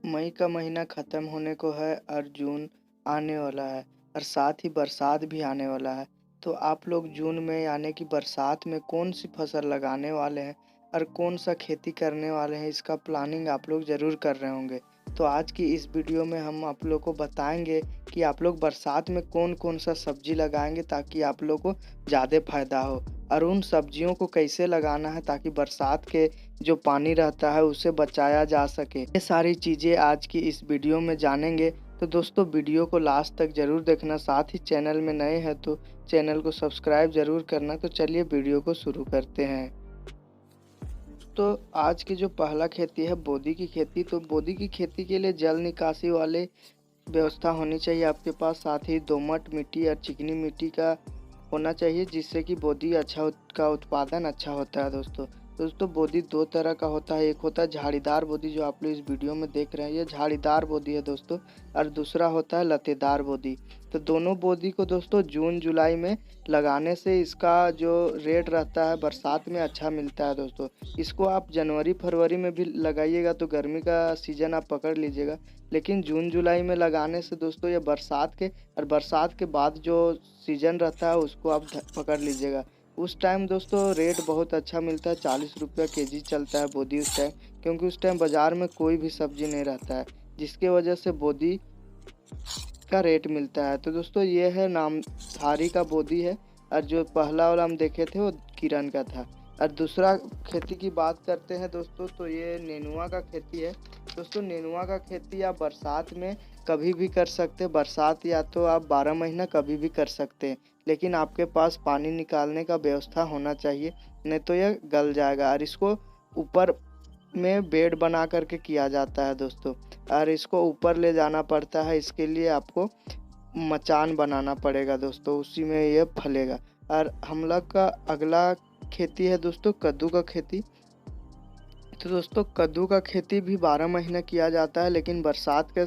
मई का महीना ख़त्म होने को है और जून आने वाला है और साथ ही बरसात भी आने वाला है। तो आप लोग जून में यानी कि बरसात में कौन-सी फसल लगाने वाले हैं और कौन-सा खेती करने वाले हैं, इसका प्लानिंग आप लोग ज़रूर कर रहे होंगे। तो आज की इस वीडियो में हम आप लोग को बताएँगे कि आप लोग बरसात में कौन-कौन सा सब्ज़ी लगाएँगे ताकि आप लोग को ज़्यादा फ़ायदा हो और उन सब्जियों को कैसे लगाना है ताकि बरसात के जो पानी रहता है उसे बचाया जा सके। ये सारी चीज़ें आज की इस वीडियो में जानेंगे। तो दोस्तों वीडियो को लास्ट तक ज़रूर देखना, साथ ही चैनल में नए हैं तो चैनल को सब्सक्राइब ज़रूर करना। तो चलिए वीडियो को शुरू करते हैं। तो आज की जो पहला खेती है बोदी की खेती। तो बोदी की खेती के लिए जल निकासी वाले व्यवस्था होनी चाहिए आपके पास, साथ ही दोमट मिट्टी और चिकनी मिट्टी का होना चाहिए जिससे कि बोदी का उत्पादन अच्छा होता है दोस्तों। बोदी 2 तरह का होता है, एक होता है झाड़ीदार बोदी जो आप लोग इस वीडियो में देख रहे हैं, ये झाड़ीदार बोदी है दोस्तों, और दूसरा होता है लतेदार बोदी। तो दोनों बोदी को दोस्तों जून-जुलाई में लगाने से इसका जो रेट रहता है बरसात में अच्छा मिलता है दोस्तों। इसको आप जनवरी-फरवरी में भी लगाइएगा तो गर्मी का सीज़न आप पकड़ लीजिएगा। लेकिन जून-जुलाई में लगाने से दोस्तों ये बरसात के बाद जो सीज़न रहता है उसको आप पकड़ लीजिएगा। उस टाइम दोस्तों रेट बहुत अच्छा मिलता है, 40 रुपया केजी चलता है बोदी उस टाइम, क्योंकि उस टाइम बाज़ार में कोई भी सब्ज़ी नहीं रहता है, जिसकी वजह से बोदी का रेट मिलता है। तो दोस्तों ये है नामधारी का बोदी है और जो पहला वाला हम देखे थे वो किरण का था। और दूसरा खेती की बात करते हैं दोस्तों, तो ये नेनुआ का खेती है। दोस्तों नेनुआ का खेती आप बरसात में कभी भी कर सकते हैं, बरसात या तो आप 12 महीना कभी भी कर सकते हैं, लेकिन आपके पास पानी निकालने का व्यवस्था होना चाहिए, नहीं तो यह गल जाएगा। और इसको ऊपर में बेड बना करके किया जाता है दोस्तों, और इसको ऊपर ले जाना पड़ता है, इसके लिए आपको मचान बनाना पड़ेगा दोस्तों, उसी में ये फलेगा। और हम लोग का अगला खेती है दोस्तों कद्दू का खेती। तो दोस्तों कद्दू का खेती भी 12 महीने किया जाता है, लेकिन बरसात के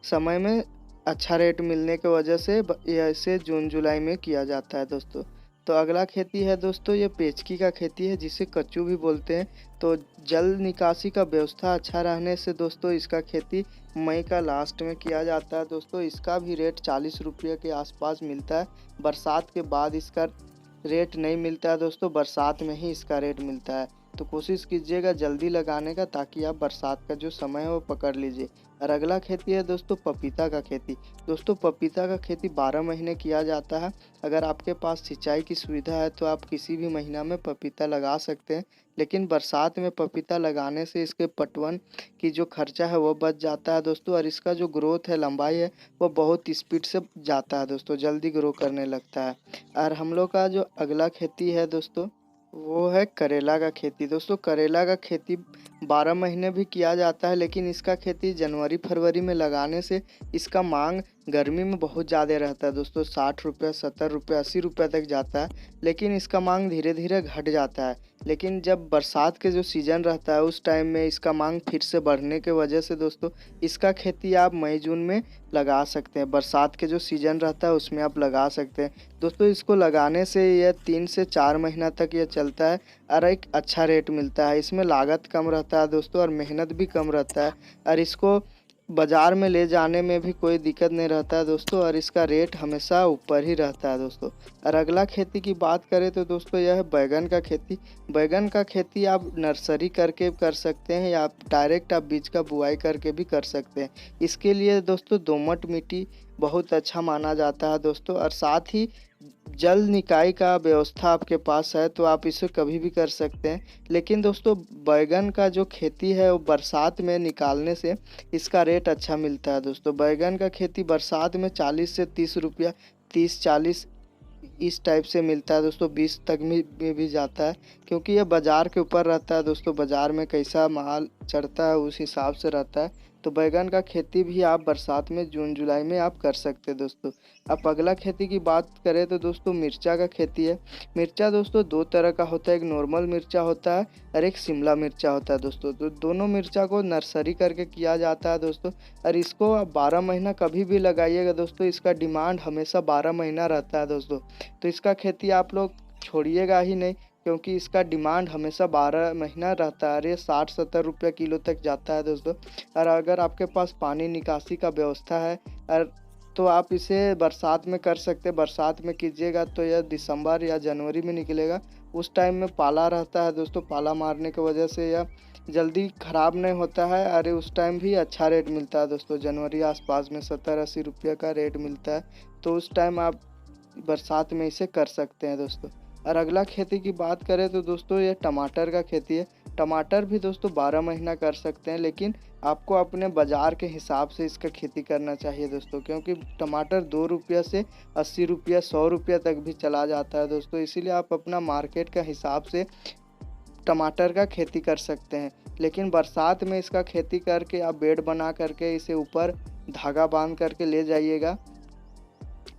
समय में अच्छा रेट मिलने की वजह से इसे जून-जुलाई में किया जाता है दोस्तों। तो अगला खेती है दोस्तों ये पेचकी का खेती है, जिसे कच्चू भी बोलते हैं। तो जल निकासी का व्यवस्था अच्छा रहने से दोस्तों इसका खेती मई का लास्ट में किया जाता है दोस्तों। इसका भी रेट 40 रुपये के आसपास मिलता है। बरसात के बाद इसका रेट नहीं मिलता है दोस्तों, बरसात में ही इसका रेट मिलता है। तो कोशिश कीजिएगा जल्दी लगाने का ताकि आप बरसात का जो समय है वो पकड़ लीजिए। और अगला खेती है दोस्तों पपीता का खेती। दोस्तों पपीता का खेती 12 महीने किया जाता है। अगर आपके पास सिंचाई की सुविधा है तो आप किसी भी महीना में पपीता लगा सकते हैं, लेकिन बरसात में पपीता लगाने से इसके पटवन की जो खर्चा है वो बच जाता है दोस्तों, और इसका जो ग्रोथ है, लंबाई है, वो बहुत स्पीड से जाता है दोस्तों, जल्दी ग्रो करने लगता है। और हम लोग का जो अगला खेती है दोस्तों वो है करेला का खेती। दोस्तों करेला का खेती 12 महीने भी किया जाता है, लेकिन इसका खेती जनवरी-फरवरी में लगाने से इसका मांग गर्मी में बहुत ज़्यादा रहता है दोस्तों, 60 रुपये, 70 रुपये, 80 रुपये तक जाता है, लेकिन इसका मांग धीरे-धीरे घट जाता है। लेकिन जब बरसात के जो सीज़न रहता है उस टाइम में इसका मांग फिर से बढ़ने के वजह से दोस्तों इसका खेती आप मई-जून में लगा सकते हैं। बरसात के जो सीज़न रहता है उसमें आप लगा सकते हैं। दोस्तों इसको लगाने से यह 3 से 4 महीना तक ये चलता है और एक अच्छा रेट मिलता है। इसमें लागत कम रहता है दोस्तों और मेहनत भी कम रहता है, और इसको बाज़ार में ले जाने में भी कोई दिक्कत नहीं रहता है दोस्तों, और इसका रेट हमेशा ऊपर ही रहता है दोस्तों। और अगला खेती की बात करें तो दोस्तों यह है बैंगन का खेती। बैंगन का खेती आप नर्सरी करके कर सकते हैं या डायरेक्ट आप बीज का बुआई करके भी कर सकते हैं। इसके लिए दोस्तों दोमट मिट्टी बहुत अच्छा माना जाता है दोस्तों, और साथ ही जल निकाय का व्यवस्था आपके पास है तो आप इसे कभी भी कर सकते हैं। लेकिन दोस्तों बैंगन का जो खेती है वो बरसात में निकालने से इसका रेट अच्छा मिलता है दोस्तों। बैंगन का खेती बरसात में 40 से 30 रुपया, 30-40 इस टाइप से मिलता है दोस्तों, 20 तक में भी जाता है, क्योंकि ये बाज़ार के ऊपर रहता है दोस्तों, बाज़ार में कैसा माल चढ़ता है उस हिसाब से रहता है। तो बैंगन का खेती भी आप बरसात में जून-जुलाई में आप कर सकते हैं दोस्तों। अब अगला खेती की बात करें तो दोस्तों मिर्चा का खेती है। मिर्चा दोस्तों 2 तरह का होता है, एक नॉर्मल मिर्चा होता है और एक शिमला मिर्चा होता है दोस्तों। तो दोनों मिर्चा को नर्सरी करके किया जाता है दोस्तों, और इसको आप 12 महीना कभी भी लगाइएगा दोस्तों, इसका डिमांड हमेशा 12 महीना रहता है दोस्तों। तो इसका खेती आप लोग छोड़िएगा ही नहीं, क्योंकि इसका डिमांड हमेशा 12 महीना रहता है और ये 60-70 रुपये किलो तक जाता है दोस्तों। और अगर आपके पास पानी निकासी का व्यवस्था है और तो आप इसे बरसात में कर सकते हैं। बरसात में कीजिएगा तो यह दिसंबर या जनवरी में निकलेगा। उस टाइम में पाला रहता है दोस्तों, पाला मारने की वजह से यह जल्दी ख़राब नहीं होता है। अरे उस टाइम भी अच्छा रेट मिलता है दोस्तों, जनवरी आसपास में 70-80 रुपये का रेट मिलता है। तो उस टाइम आप बरसात में इसे कर सकते हैं दोस्तों। और अगला खेती की बात करें तो दोस्तों ये टमाटर का खेती है। टमाटर भी दोस्तों 12 महीना कर सकते हैं, लेकिन आपको अपने बाज़ार के हिसाब से इसका खेती करना चाहिए दोस्तों, क्योंकि टमाटर 2 रुपये से 80 रुपये 100 रुपये तक भी चला जाता है दोस्तों। इसीलिए आप अपना मार्केट का हिसाब से टमाटर का खेती कर सकते हैं। लेकिन बरसात में इसका खेती करके आप बेड बना करके इसे ऊपर धागा बांध करके ले जाइएगा,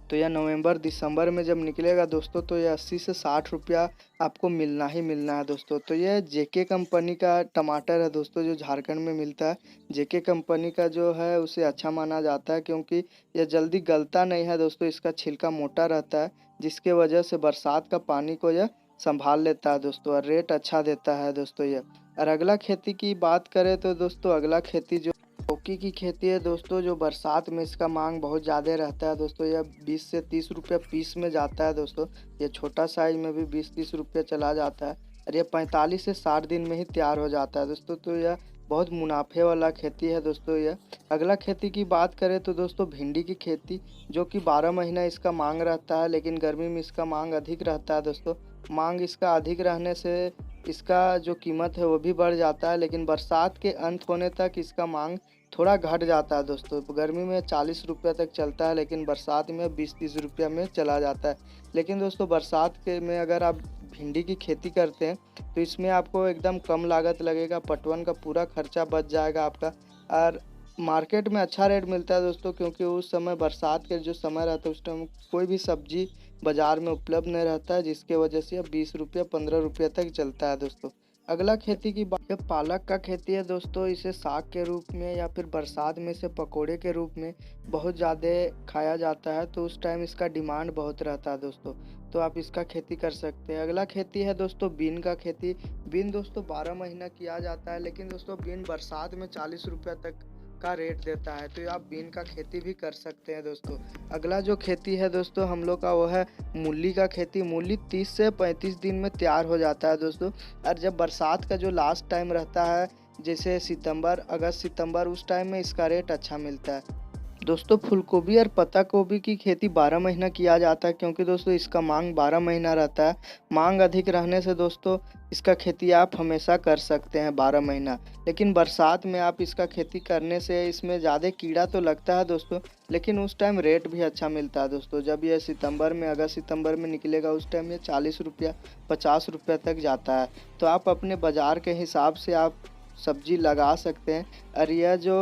तो यह नवंबर दिसंबर में जब निकलेगा दोस्तों तो यह 80 से 60 रुपया आपको मिलना ही मिलना है दोस्तों। तो यह जेके कंपनी का टमाटर है दोस्तों, जो झारखंड में मिलता है। जेके कंपनी का जो है उसे अच्छा माना जाता है, क्योंकि यह जल्दी गलता नहीं है दोस्तों। इसका छिलका मोटा रहता है, जिसके वजह से बरसात का पानी को यह संभाल लेता है दोस्तों, और रेट अच्छा देता है दोस्तों यह। और अगला खेती की बात करें तो दोस्तों अगला खेती जो लौकी की खेती है दोस्तों, जो बरसात में इसका मांग बहुत ज़्यादा रहता है दोस्तों। यह 20 से 30 रुपये पीस में जाता है दोस्तों। ये छोटा साइज में भी 20-30 रुपये चला जाता है, और यह 45 से 60 दिन में ही तैयार हो जाता है दोस्तों। तो यह बहुत मुनाफे वाला खेती है दोस्तों यह। अगला खेती की बात करें तो दोस्तों भिंडी की खेती, जो कि 12 महीना इसका मांग रहता है, लेकिन गर्मी में इसका मांग अधिक रहता है दोस्तों। मांग इसका अधिक रहने से इसका जो कीमत है वो भी बढ़ जाता है, लेकिन बरसात के अंत होने तक इसका मांग थोड़ा घट जाता है दोस्तों। गर्मी में 40 रुपये तक चलता है, लेकिन बरसात में 20-30 रुपये में चला जाता है। लेकिन दोस्तों बरसात के में अगर आप भिंडी की खेती करते हैं तो इसमें आपको एकदम कम लागत लगेगा, पटवन का पूरा खर्चा बच जाएगा आपका। और मार्केट में अच्छा रेट मिलता है दोस्तों, क्योंकि उस समय बरसात के जो समय रहता है उस टाइम कोई भी सब्जी बाज़ार में उपलब्ध नहीं रहता है, जिसके वजह से 20 रुपये 15 रुपये तक चलता है दोस्तों। अगला खेती की बात, ये पालक का खेती है दोस्तों। इसे साग के रूप में या फिर बरसात में इसे पकोड़े के रूप में बहुत ज़्यादा खाया जाता है, तो उस टाइम इसका डिमांड बहुत रहता है दोस्तों। तो आप इसका खेती कर सकते हैं। अगला खेती है दोस्तों बीन का खेती। बीन दोस्तों 12 महीना किया जाता है, लेकिन दोस्तों बीन बरसात में 40 रुपये तक का रेट देता है, तो आप बीन का खेती भी कर सकते हैं दोस्तों। अगला जो खेती है दोस्तों हम लोग का वो है मूली का खेती। मूली 30 से 35 दिन में तैयार हो जाता है दोस्तों। और जब बरसात का जो लास्ट टाइम रहता है, जैसे सितंबर अगस्त सितंबर, उस टाइम में इसका रेट अच्छा मिलता है दोस्तों। फूलगोभी और पत्ता गोभी की खेती 12 महीना किया जाता है, क्योंकि दोस्तों इसका मांग 12 महीना रहता है। मांग अधिक रहने से दोस्तों इसका खेती आप हमेशा कर सकते हैं 12 महीना। लेकिन बरसात में आप इसका खेती करने से इसमें ज़्यादा कीड़ा तो लगता है दोस्तों, लेकिन उस टाइम रेट भी अच्छा मिलता है दोस्तों। जब यह सितंबर में अगस्त सितंबर में निकलेगा उस टाइम ये 40 रुपया 50 रुपया तक जाता है। तो आप अपने बाज़ार के हिसाब से आप सब्जी लगा सकते हैं। और यह जो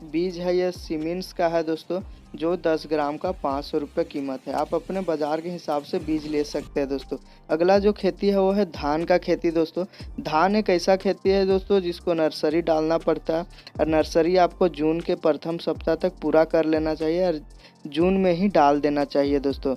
बीज है यह सीमेंस का है दोस्तों, जो 10 ग्राम का 500 रुपये कीमत है। आप अपने बाज़ार के हिसाब से बीज ले सकते हैं दोस्तों। अगला जो खेती है वो है धान का खेती दोस्तों। धान एक ऐसा खेती है दोस्तों जिसको नर्सरी डालना पड़ता है, और नर्सरी आपको जून के प्रथम सप्ताह तक पूरा कर लेना चाहिए, और जून में ही डाल देना चाहिए दोस्तों।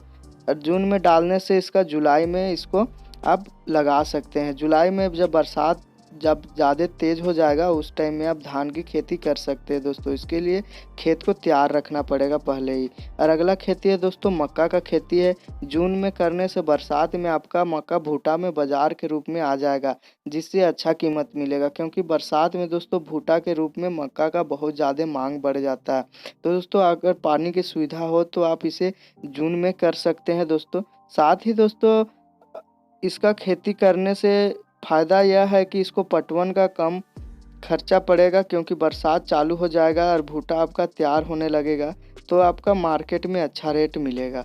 और जून में डालने से इसका जुलाई में इसको आप लगा सकते हैं। जुलाई में जब बरसात जब ज़्यादा तेज़ हो जाएगा उस टाइम में आप धान की खेती कर सकते हैं दोस्तों। इसके लिए खेत को तैयार रखना पड़ेगा पहले ही। और अगला खेती है दोस्तों मक्का का खेती है। जून में करने से बरसात में आपका मक्का भुट्टा में बाज़ार के रूप में आ जाएगा, जिससे अच्छा कीमत मिलेगा, क्योंकि बरसात में दोस्तों भुट्टा के रूप में मक्का का बहुत ज़्यादा मांग बढ़ जाता है। तो दोस्तों अगर पानी की सुविधा हो तो आप इसे जून में कर सकते हैं दोस्तों। साथ ही दोस्तों इसका खेती करने से फ़ायदा यह है कि इसको पटवन का कम खर्चा पड़ेगा, क्योंकि बरसात चालू हो जाएगा और भुट्टा आपका तैयार होने लगेगा, तो आपका मार्केट में अच्छा रेट मिलेगा।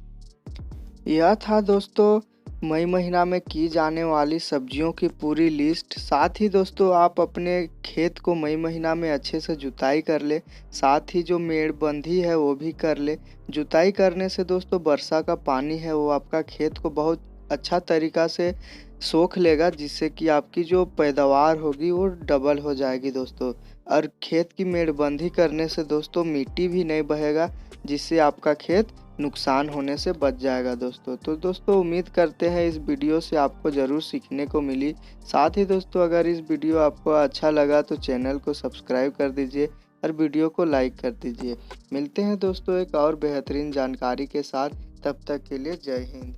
यह था दोस्तों मई महीना में की जाने वाली सब्जियों की पूरी लिस्ट। साथ ही दोस्तों आप अपने खेत को मई महीना में अच्छे से जुताई कर ले, साथ ही जो मेड़बंदी है वो भी कर ले। जुताई करने से दोस्तों वर्षा का पानी है वो आपका खेत को बहुत अच्छा तरीक़ा से सोख लेगा, जिससे कि आपकी जो पैदावार होगी वो डबल हो जाएगी दोस्तों। और खेत की मेड़बंदी करने से दोस्तों मिट्टी भी नहीं बहेगा, जिससे आपका खेत नुकसान होने से बच जाएगा दोस्तों। तो दोस्तों उम्मीद करते हैं इस वीडियो से आपको ज़रूर सीखने को मिली। साथ ही दोस्तों अगर इस वीडियो आपको अच्छा लगा तो चैनल को सब्सक्राइब कर दीजिए और वीडियो को लाइक कर दीजिए। मिलते हैं दोस्तों एक और बेहतरीन जानकारी के साथ, तब तक के लिए जय हिंद।